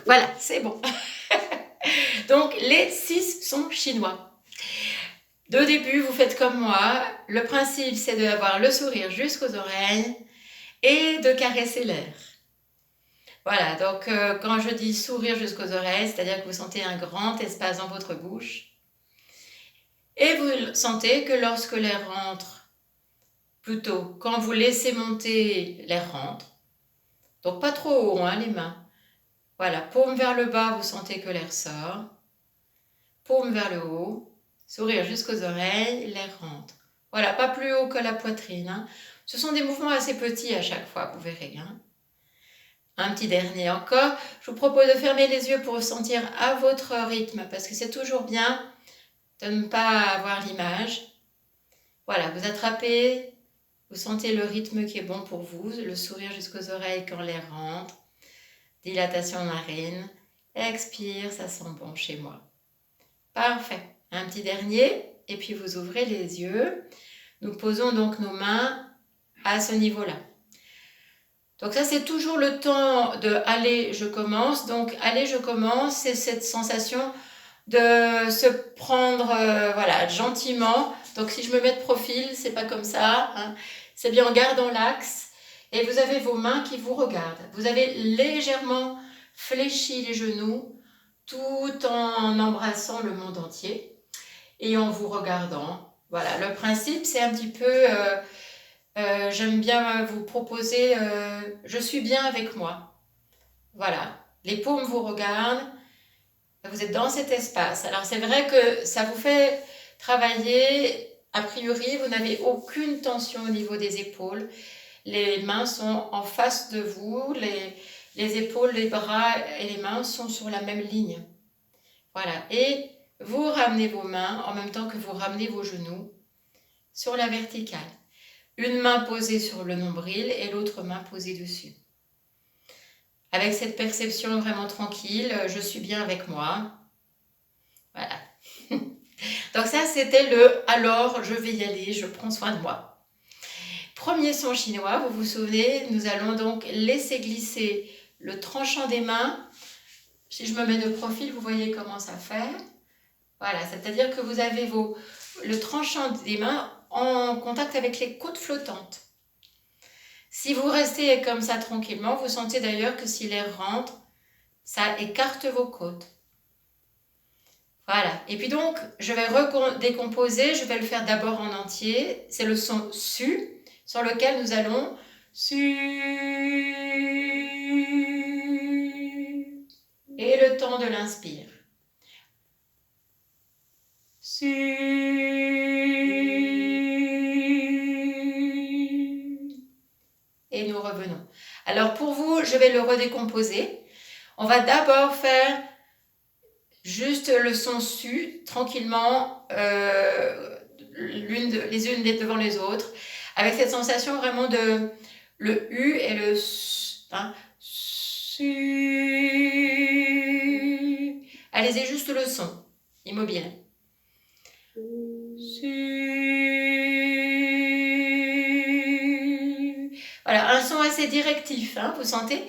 Voilà, c'est bon. Donc, les 6 sons chinois. De début, vous faites comme moi. Le principe, c'est d'avoir le sourire jusqu'aux oreilles et de caresser l'air. Voilà, donc quand je dis sourire jusqu'aux oreilles, c'est-à-dire que vous sentez un grand espace dans votre bouche. Et vous sentez que lorsque l'air rentre, plutôt quand vous laissez monter, l'air rentre. Donc pas trop haut, hein, les mains. Voilà, paume vers le bas, vous sentez que l'air sort. Paume vers le haut, sourire jusqu'aux oreilles, l'air rentre. Voilà, pas plus haut que la poitrine. Hein. Ce sont des mouvements assez petits à chaque fois, vous verrez. Hein. Un petit dernier encore. Je vous propose de fermer les yeux pour ressentir à votre rythme, parce que c'est toujours bien de ne pas avoir l'image. Voilà, vous attrapez, vous sentez le rythme qui est bon pour vous, le sourire jusqu'aux oreilles quand l'air rentre, dilatation narine, expire, ça sent bon chez moi. Parfait. Un petit dernier, et puis vous ouvrez les yeux. Nous posons donc nos mains à ce niveau-là. Donc ça, c'est toujours le temps de « allez, je commence ». Donc « allez, je commence », c'est cette sensation de se prendre voilà, gentiment. Donc si je me mets de profil, c'est pas comme ça. Hein. C'est bien en gardant l'axe. Et vous avez vos mains qui vous regardent. Vous avez légèrement fléchi les genoux tout en embrassant le monde entier et en vous regardant. Voilà, le principe, c'est un petit peu... j'aime bien vous proposer je suis bien avec moi. Voilà, les paumes vous regardent, vous êtes dans cet espace. Alors c'est vrai que ça vous fait travailler, a priori, vous n'avez aucune tension au niveau des épaules. Les mains sont en face de vous, les épaules, les bras et les mains sont sur la même ligne. Voilà, et vous ramenez vos mains en même temps que vous ramenez vos genoux sur la verticale. Une main posée sur le nombril et l'autre main posée dessus. Avec cette perception vraiment tranquille, je suis bien avec moi. Voilà. Donc ça, c'était le « alors, je vais y aller, je prends soin de moi ». Premier son chinois, vous vous souvenez, nous allons donc laisser glisser le tranchant des mains. Si je me mets de profil, vous voyez comment ça fait. Voilà, c'est-à-dire que vous avez le tranchant des mains en contact avec les côtes flottantes. Si vous restez comme ça tranquillement, vous sentez d'ailleurs que si l'air rentre, ça écarte vos côtes. Voilà. Et puis donc, je vais décomposer, je vais le faire d'abord en entier. C'est le son su, sur lequel nous allons su. Et le temps de l'inspire. Su. Et nous revenons. Alors pour vous, je vais le redécomposer. On va d'abord faire juste le son su, tranquillement, les unes devant les autres, avec cette sensation vraiment de le U et le S. Hein, su. Allez-y, juste le son, immobile. Voilà, un son assez directif, hein, vous sentez?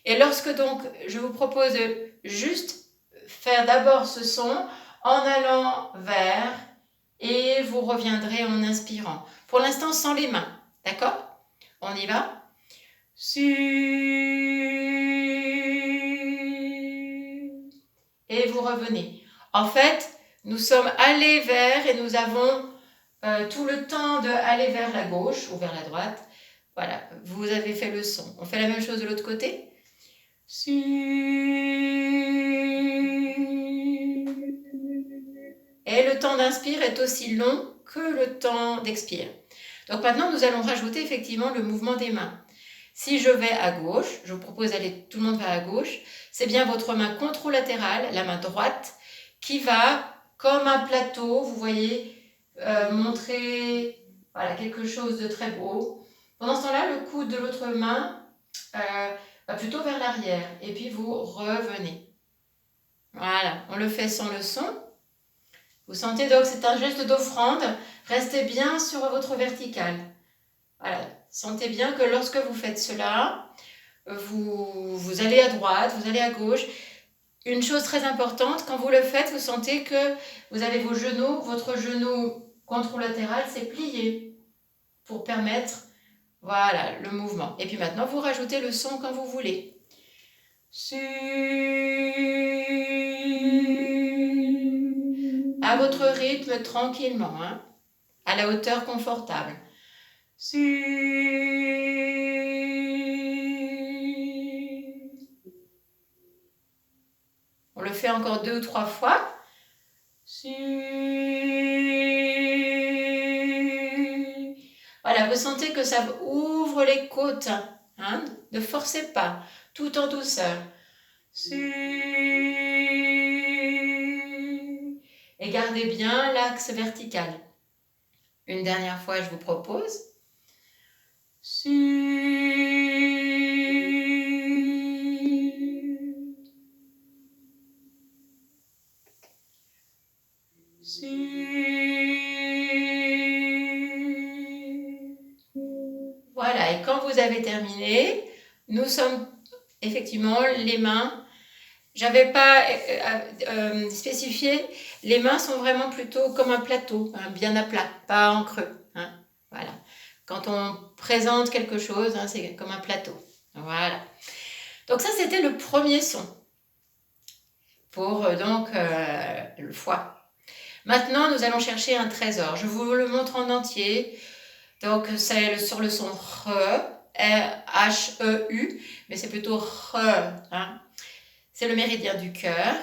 Et lorsque donc, je vous propose de juste faire d'abord ce son en allant vers et vous reviendrez en inspirant. Pour l'instant, sans les mains, d'accord? On y va? Su. Et vous revenez. En fait, nous sommes allés vers et nous avons tout le temps d'aller vers la gauche ou vers la droite. Voilà, vous avez fait le son. On fait la même chose de l'autre côté. Su. Et le temps d'inspire est aussi long que le temps d'expire. Donc maintenant, nous allons rajouter effectivement le mouvement des mains. Si je vais à gauche, je vous propose d'aller, tout le monde va à gauche, c'est bien votre main contralatérale, la main droite, qui va, comme un plateau, vous voyez, montrer voilà, quelque chose de très beau. Pendant ce temps-là, le coude de l'autre main va plutôt vers l'arrière. Et puis vous revenez. Voilà, on le fait sans le son. Vous sentez donc, c'est un geste d'offrande. Restez bien sur votre verticale. Voilà, sentez bien que lorsque vous faites cela, vous allez à droite, vous allez à gauche. Une chose très importante, quand vous le faites, vous sentez que vous avez vos genoux, votre genou contralatéral s'est plié pour permettre, voilà, le mouvement. Et puis maintenant, vous rajoutez le son quand vous voulez. Su. À votre rythme, tranquillement, hein, à la hauteur confortable. Su. On le fait encore 2 ou 3 fois. Su. Voilà, vous sentez que ça ouvre les côtes. Hein, ne forcez pas, tout en douceur. Su. Et gardez bien l'axe vertical. Une dernière fois, je vous propose. Su. Voilà, et quand vous avez terminé, nous sommes effectivement les mains. J'avais pas spécifié, les mains sont vraiment plutôt comme un plateau, hein, bien à plat, pas en creux. Hein, voilà. Quand on présente quelque chose, hein, c'est comme un plateau. Voilà. Donc ça, c'était le premier son pour le foie. Maintenant, nous allons chercher un trésor. Je vous le montre en entier. Donc, c'est sur le son RE, H-E-U, mais c'est plutôt RE. Hein. C'est le méridien du cœur.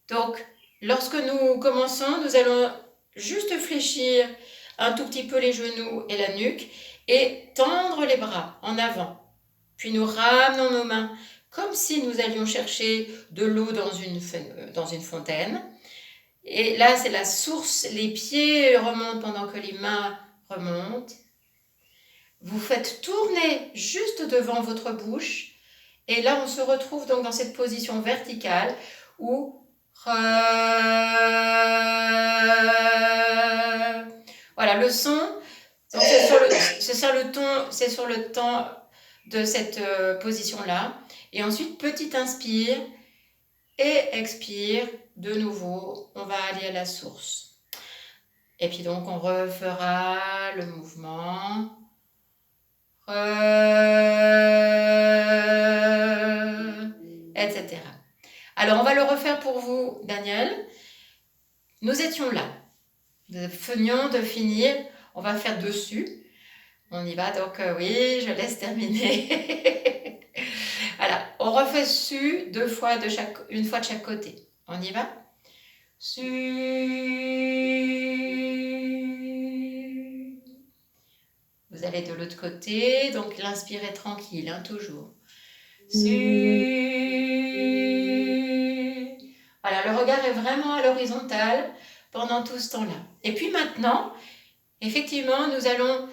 Donc, lorsque nous commençons, nous allons juste fléchir un tout petit peu les genoux et la nuque et tendre les bras en avant. Puis nous ramenons nos mains comme si nous allions chercher de l'eau dans une fontaine. Et là, c'est la source. Les pieds remontent pendant que les mains remontent. Vous faites tourner juste devant votre bouche. Et là, on se retrouve donc dans cette position verticale où voilà, le son. Donc c'est sur le temps de cette position-là. Et ensuite, petit inspire et expire. De nouveau, on va aller à la source. Et puis donc, on refera le mouvement. Etc. Alors, on va le refaire pour vous, Daniel. Nous étions là. Nous venions de finir. On va faire dessus. On y va, donc oui, je laisse terminer. Voilà, on refait su 2 fois, une fois de chaque côté. On y va? Su. Vous allez de l'autre côté, donc l'inspirez tranquille, hein, toujours. Su. Voilà, le regard est vraiment à l'horizontale pendant tout ce temps-là. Et puis maintenant, effectivement, nous allons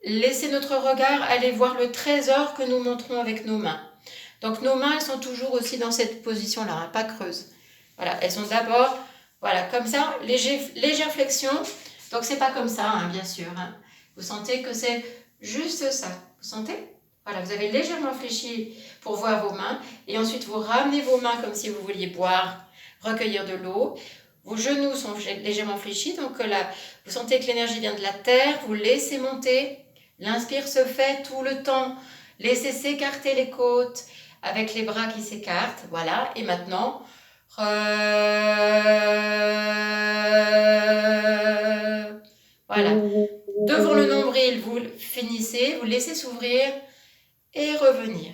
laisser notre regard aller voir le trésor que nous montrons avec nos mains. Donc nos mains, elles sont toujours aussi dans cette position-là, hein, pas creuses. Voilà, elles sont d'abord, voilà, comme ça, légère flexion. Donc c'est pas comme ça, hein, bien sûr. Hein. Vous sentez que c'est juste ça. Vous sentez? Voilà, vous avez légèrement fléchi pour voir vos mains. Et ensuite, vous ramenez vos mains comme si vous vouliez boire, recueillir de l'eau. Vos genoux sont légèrement fléchis. Donc là, vous sentez que l'énergie vient de la terre. Vous laissez monter. L'inspire se fait tout le temps. Laissez s'écarter les côtes avec les bras qui s'écartent. Voilà. Et maintenant, voilà. Devant le nombril, vous finissez, vous laissez s'ouvrir et revenir.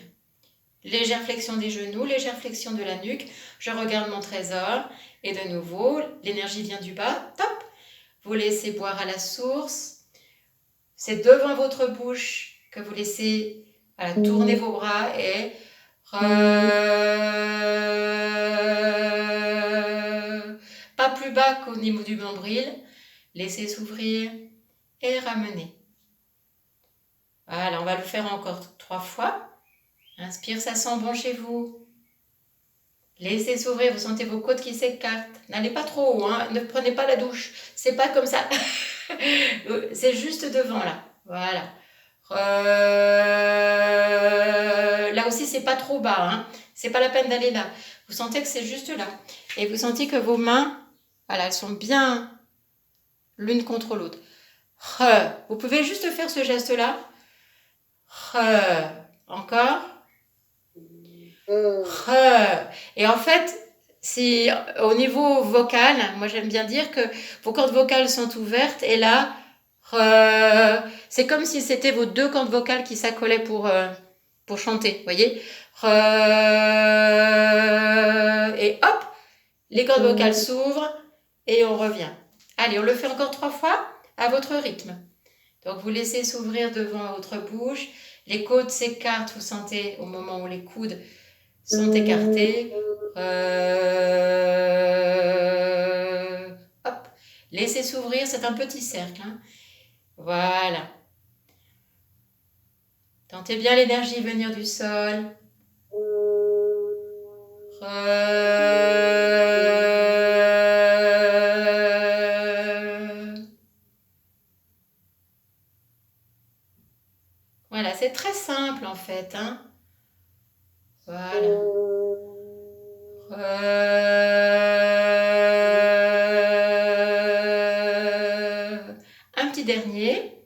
Légère flexion des genoux, légère flexion de la nuque. Je regarde mon trésor. Et de nouveau, l'énergie vient du bas. Top! Vous laissez boire à la source. C'est devant votre bouche que vous laissez tourner vos bras et pas plus bas qu'au niveau du nombril. Laissez s'ouvrir et ramener. Voilà, on va le faire encore 3 fois. Inspire, ça sent bon chez vous. Laissez s'ouvrir, vous sentez vos côtes qui s'écartent. N'allez pas trop haut, hein. Ne prenez pas la douche. C'est pas comme ça. C'est juste devant là. Voilà. Là aussi, c'est pas trop bas, hein. C'est pas la peine d'aller là. Vous sentez que c'est juste là. Et vous sentez que vos mains, voilà, elles sont bien l'une contre l'autre. Vous pouvez juste faire ce geste-là. Encore. Et en fait, si au niveau vocal, moi j'aime bien dire que vos cordes vocales sont ouvertes et là, c'est comme si c'était vos deux cordes vocales qui s'accolaient pour chanter, vous voyez. Et hop, les cordes vocales s'ouvrent et on revient. Allez, on le fait encore 3 fois à votre rythme. Donc vous laissez s'ouvrir devant votre bouche, les côtes s'écartent, vous sentez au moment où les coudes sont écartés. Hop, laissez s'ouvrir, c'est un petit cercle. Hein. Voilà. Tentez bien l'énergie venir du sol. Voilà, c'est très simple en fait. Hein. Voilà. Un petit dernier.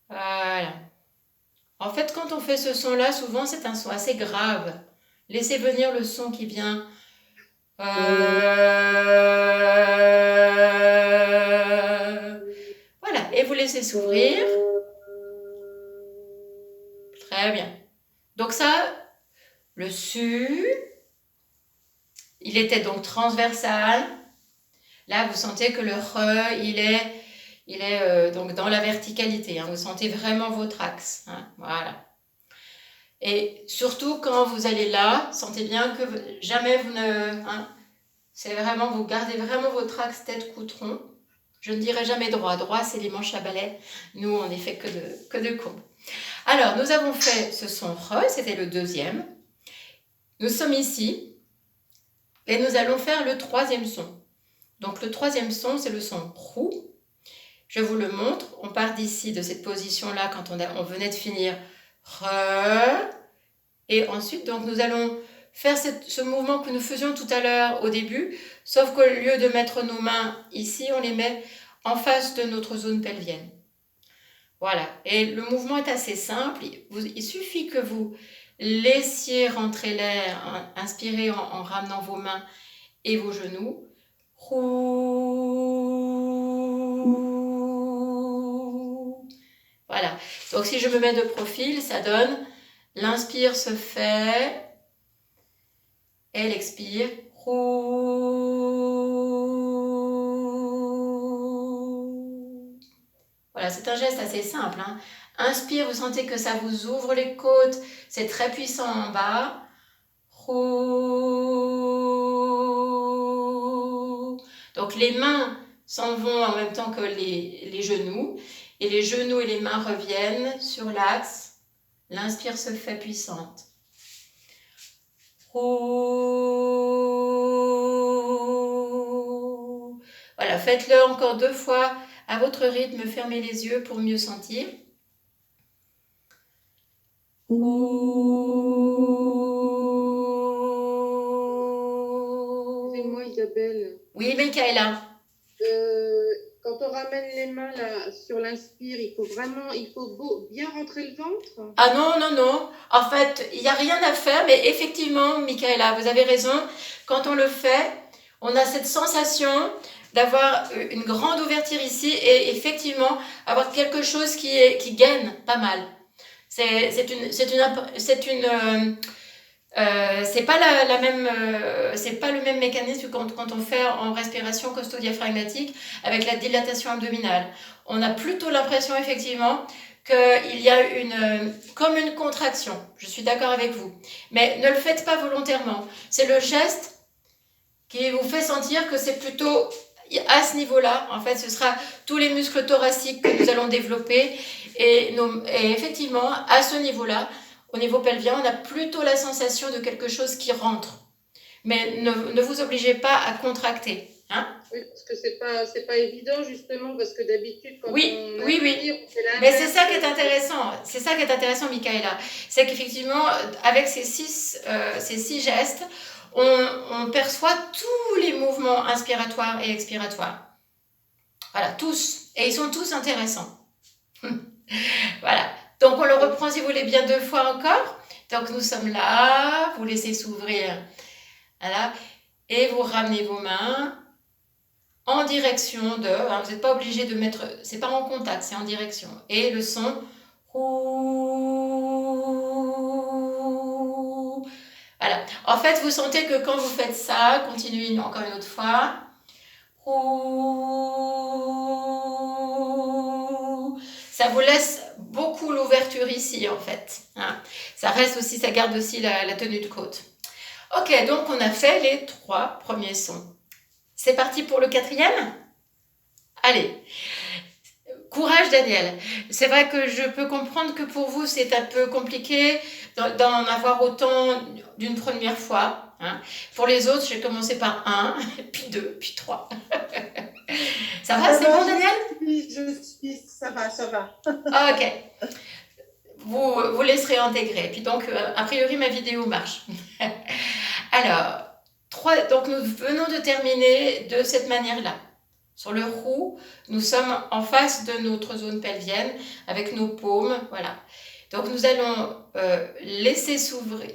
Voilà. En fait, quand on fait ce son-là, souvent c'est un son assez grave. Laissez venir le son qui vient. Voilà, et vous laissez s'ouvrir. Très bien. Donc ça, le su, il était donc transversal. Là, vous sentez que le re, il est donc dans la verticalité. Hein. Vous sentez vraiment votre axe. Hein. Voilà. Et surtout, quand vous allez là, sentez bien que jamais vous ne... Hein, c'est vraiment, vous gardez vraiment votre axe tête-cou-tronc. Je ne dirai jamais droit. Droit, c'est les manches à balai. Nous, on n'est fait que de courbes. Alors, nous avons fait ce son re, c'était le deuxième. Nous sommes ici et nous allons faire le troisième son. Donc, le troisième son, c'est le son rou. Je vous le montre. On part d'ici, de cette position-là, quand on venait de finir re. Et ensuite, donc, nous allons faire ce mouvement que nous faisions tout à l'heure au début, sauf qu'au lieu de mettre nos mains ici, on les met en face de notre zone pelvienne. Voilà, et le mouvement est assez simple, il suffit que vous laissiez rentrer l'air, inspirez en ramenant vos mains et vos genoux. Voilà, donc si je me mets de profil, ça donne, l'inspire se fait, et l'expire. Voilà, c'est un geste assez simple. Hein. Inspire, vous sentez que ça vous ouvre les côtes, c'est très puissant en bas. Donc les mains s'en vont en même temps que les genoux, et les genoux et les mains reviennent sur l'axe. L'inspire se fait puissante. Voilà, faites-le encore 2 fois à votre rythme, fermez les yeux pour mieux sentir. Excusez-moi Isabelle. Oui, Michaela. Quand on ramène les mains là, sur l'inspire, il faut bien rentrer le ventre. Ah non, non, non. En fait, il n'y a rien à faire, mais effectivement, Michaela, vous avez raison. Quand on le fait, on a cette sensation d'avoir une grande ouverture ici et effectivement avoir quelque chose qui gaine pas mal. C'est pas c'est pas le même mécanisme quand on fait en respiration costo-diaphragmatique avec la dilatation abdominale. On a plutôt l'impression effectivement qu'il y a comme une contraction. Je suis d'accord avec vous. Mais ne le faites pas volontairement. C'est le geste qui vous fait sentir que c'est plutôt à ce niveau-là. En fait, ce sera tous les muscles thoraciques que nous allons développer. Et effectivement, à ce niveau-là, au niveau pelvien, on a plutôt la sensation de quelque chose qui rentre. Mais ne vous obligez pas à contracter. Hein? Oui, parce que c'est pas évident, justement, parce que d'habitude, quand Oui, on oui, inspire, oui. on fait Mais c'est l'inverse. ça qui est intéressant. C'est ça qui est intéressant, Michaela. C'est qu'effectivement, avec ces six gestes, on perçoit tous les mouvements inspiratoires et expiratoires. Voilà, tous. Et ils sont tous intéressants. Voilà. Donc on le reprend si vous voulez bien 2 fois encore. Donc nous sommes là, vous laissez s'ouvrir. Voilà. Et vous ramenez vos mains en direction de. Hein, vous n'êtes pas obligé de mettre. C'est pas en contact, c'est en direction. Et le son. Voilà. En fait, vous sentez que quand vous faites ça, continuez encore une autre fois. Ça vous laisse beaucoup l'ouverture ici en fait. Hein. Ça reste aussi, ça garde aussi la tenue de côte. Ok, donc on a fait les 3 premiers sons. C'est parti pour le 4e? Allez, courage Daniel. C'est vrai que je peux comprendre que pour vous c'est un peu compliqué d'en avoir autant d'une première fois. Hein. Pour les autres, j'ai commencé par 1, puis 2, puis 3. Ça va, c'est bon Daniel? Ça va, ça va. Ok. Vous laisserez intégrer. Puis donc, a priori, ma vidéo marche. Alors, donc nous venons de terminer de cette manière-là. Sur le roux, nous sommes en face de notre zone pelvienne avec nos paumes. Voilà. Donc, nous allons laisser s'ouvrir.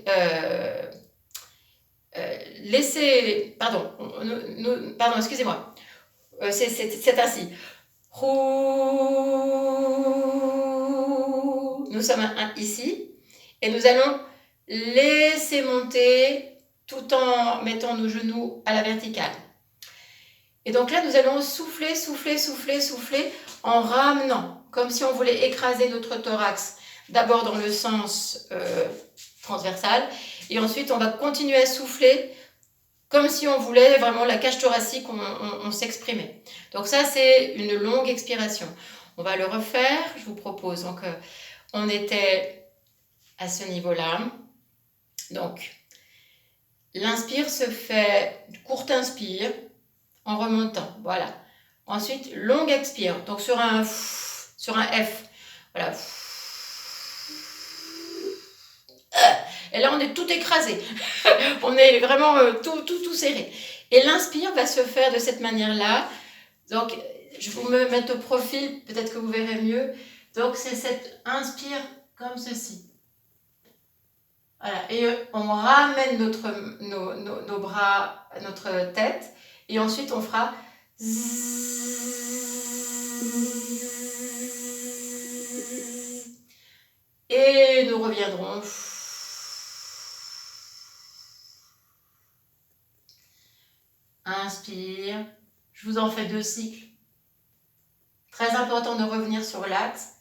Pardon, pardon, excusez-moi. C'est ainsi. Nous sommes ici et nous allons laisser monter tout en mettant nos genoux à la verticale. Et donc là, nous allons souffler, souffler, souffler, souffler en ramenant, comme si on voulait écraser notre thorax, d'abord dans le sens transversal, et ensuite on va continuer à souffler comme si on voulait vraiment la cage thoracique, on s'exprimait. Donc ça, c'est une longue expiration. On va le refaire, je vous propose. Donc, on était à ce niveau-là. Donc, l'inspire se fait, courte inspire, en remontant, voilà. Ensuite, longue expire, donc sur un F, voilà. Et là, on est tout écrasé. On est vraiment tout serré. Et l'inspire va se faire de cette manière-là. Donc, je vais vous me mettre au profil, peut-être que vous verrez mieux. Donc, c'est cette inspire comme ceci. Voilà. Et on ramène nos bras, notre tête. Et ensuite, on fera et nous reviendrons. Inspire. Je vous en fais 2 cycles. Très important de revenir sur l'axe.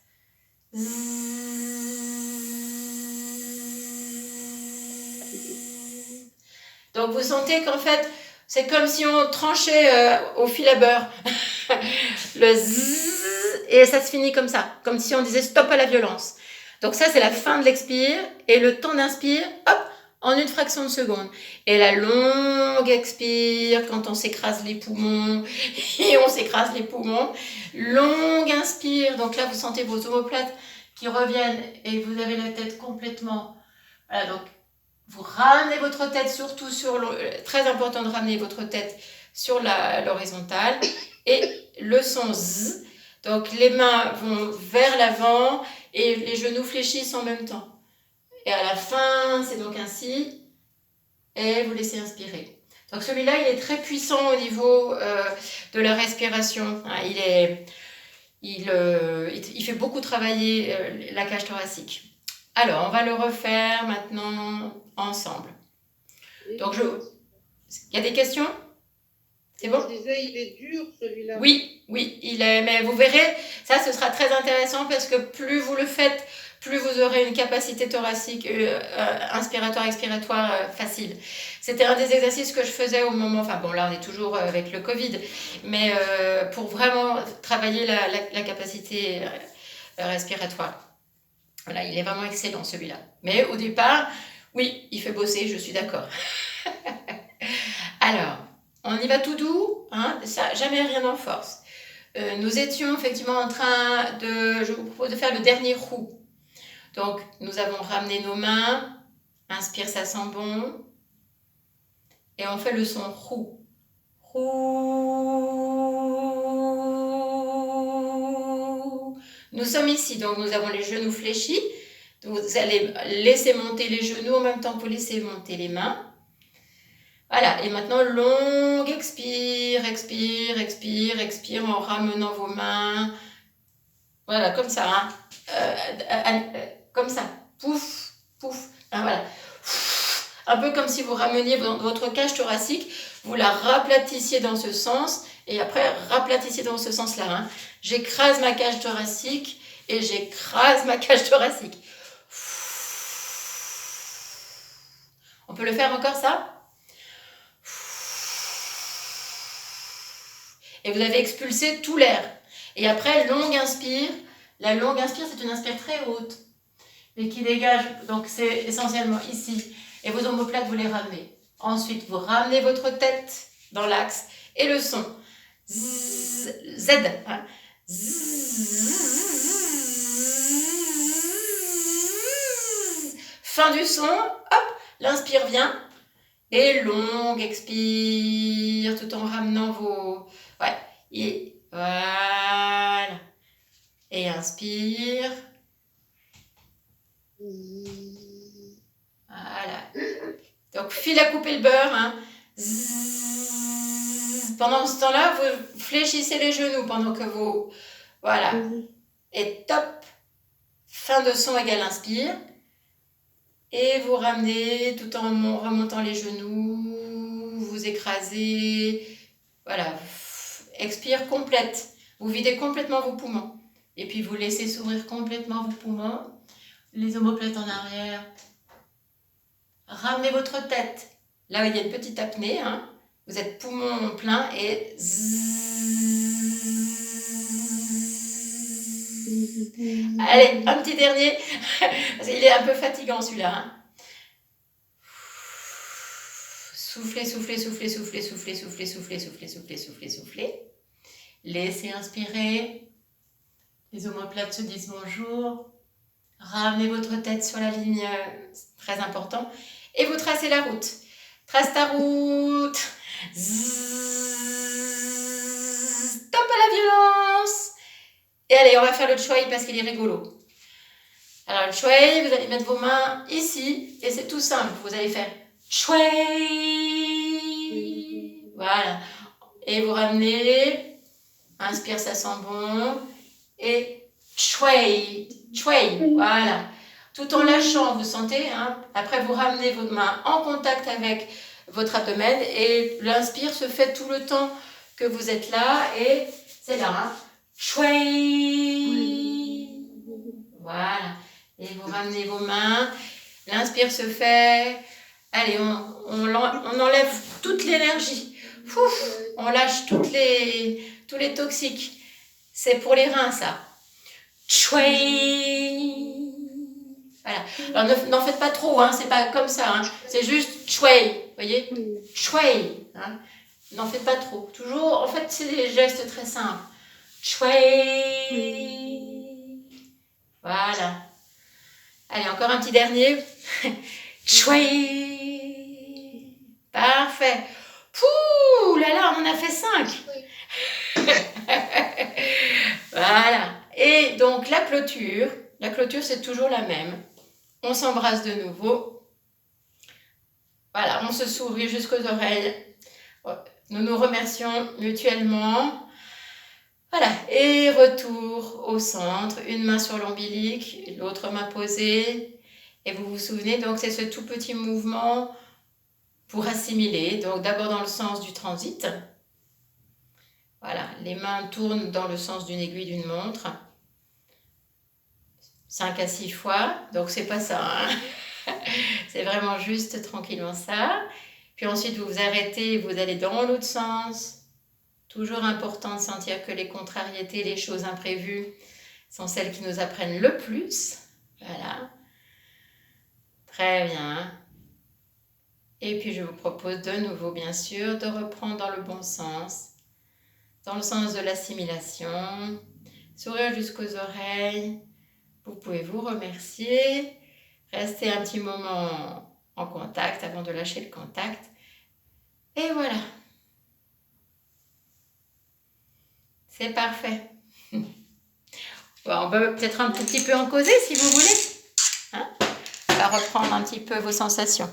Donc vous sentez qu'en fait, c'est comme si on tranchait au fil à beurre. Le zzz, et ça se finit comme ça, comme si on disait stop à la violence. Donc ça, c'est la fin de l'expire, et le temps d'inspire, hop, en une fraction de seconde. Et la longue expire, quand on s'écrase les poumons, et on s'écrase les poumons. Longue inspire, donc là, vous sentez vos omoplates qui reviennent, et vous avez la tête complètement... Voilà, donc vous ramenez votre tête surtout très important de ramener votre tête sur l'horizontale et le son Z. Donc les mains vont vers l'avant et les genoux fléchissent en même temps. Et à la fin, c'est donc ainsi. Et vous laissez inspirer. Donc celui-là, il est très puissant au niveau de la respiration. Il fait beaucoup travailler la cage thoracique. Alors, on va le refaire maintenant ensemble. Donc, il y a des questions? C'est bon? Je disais, il est dur celui-là. Oui, il est. Mais vous verrez, ça, ce sera très intéressant parce que plus vous le faites, plus vous aurez une capacité thoracique, inspiratoire, expiratoire facile. C'était un des exercices que je faisais au moment. Enfin, bon, là, on est toujours avec le Covid, mais pour vraiment travailler la capacité respiratoire. Voilà, il est vraiment excellent celui-là. Mais au départ, oui, il fait bosser, je suis d'accord. Alors, on y va tout doux, hein, ça, jamais rien en force. Nous étions effectivement en train de, je vous propose de faire le dernier roux. Donc, nous avons ramené nos mains, inspire, ça sent bon, et on fait le son roux. Roux. Nous sommes ici, donc nous avons les genoux fléchis. Vous allez laisser monter les genoux en même temps que vous laissez monter les mains. Voilà, et maintenant, longue expire, expire, expire, expire en ramenant vos mains. Voilà, comme ça, hein. Comme ça, pouf, pouf, hein, voilà. Un peu comme si vous rameniez votre cage thoracique, vous la raplatissiez dans ce sens, et après, raplatissiez dans ce sens-là. Hein. J'écrase ma cage thoracique, et j'écrase ma cage thoracique. On peut le faire encore, ça ? Et vous avez expulsé tout l'air. Et après, longue inspire. La longue inspire, c'est une inspire très haute, mais qui dégage, donc c'est essentiellement ici. Et vos omoplates, vous les ramenez. Ensuite, vous ramenez votre tête dans l'axe et le son. Z, Z, hein. Fin du son, hop, l'inspire vient. Et longue expire, tout en ramenant vos... Ouais, et voilà. Et inspire. Voilà. Donc, fil à couper le beurre. Hein. Pendant ce temps-là, vous fléchissez les genoux pendant que vous... Voilà. Et top. Fin de son égale inspire. Et vous ramenez tout en remontant les genoux. Vous écrasez. Voilà. Expire complète. Vous videz complètement vos poumons. Et puis vous laissez s'ouvrir complètement vos poumons. Les omoplates en arrière. Ramenez votre tête. Là, il y a une petite apnée. Hein. Vous êtes poumon plein et allez, un petit dernier. Parce qu'il est un peu fatigant celui-là. Hein. Soufflez, soufflez, soufflez, soufflez, soufflez, soufflez, soufflez, soufflez, soufflez, soufflez, soufflez. Laissez inspirer. Les omoplates se disent bonjour. Ramenez votre tête sur la ligne, c'est très important. Et vous tracez la route. Trace ta route. Stop à la violence. Et allez, on va faire le chouai parce qu'il est rigolo. Alors le chouai, vous allez mettre vos mains ici. Et c'est tout simple. Vous allez faire chouai. Voilà. Et vous ramenez. Inspire, ça sent bon. Et chouai. Chouai. Voilà. Tout en lâchant, vous sentez, hein. Après vous ramenez vos mains en contact avec votre abdomen et l'inspire se fait tout le temps que vous êtes là et c'est là, hein. Chouai. Voilà. Et vous ramenez vos mains, l'inspire se fait, allez, on enlève toute l'énergie, on lâche tous les toxiques, c'est pour les reins ça. Chouai. Voilà. Alors n'en faites pas trop, hein, c'est pas comme ça, hein. C'est juste chouai, voyez, chouai, hein. N'en faites pas trop. Toujours, en fait, c'est des gestes très simples. Chouai. Voilà. Allez, encore un petit dernier. Chouai. Parfait. Pouh, là là, on en a fait 5. Voilà. Et donc la clôture c'est toujours la même. On s'embrasse de nouveau. Voilà, on se sourit jusqu'aux oreilles. Nous nous remercions mutuellement. Voilà, et retour au centre. Une main sur l'ombilic, l'autre main posée. Et vous vous souvenez, donc c'est ce tout petit mouvement pour assimiler. Donc d'abord dans le sens du transit. Voilà, les mains tournent dans le sens d'une aiguille d'une montre. 5 à 6 fois, donc c'est pas ça, hein. C'est vraiment juste tranquillement ça. Puis ensuite vous vous arrêtez, vous allez dans l'autre sens. Toujours important de sentir que les contrariétés, les choses imprévues sont celles qui nous apprennent le plus. Voilà. Très bien. Et puis, je vous propose de nouveau, bien sûr, de reprendre dans le bon sens, dans le sens de l'assimilation. Sourire jusqu'aux oreilles. Vous pouvez vous remercier. Rester un petit moment en contact avant de lâcher le contact. Et voilà. C'est parfait. Bon, on peut peut-être un tout petit peu en causer si vous voulez. Hein? On va reprendre un petit peu vos sensations.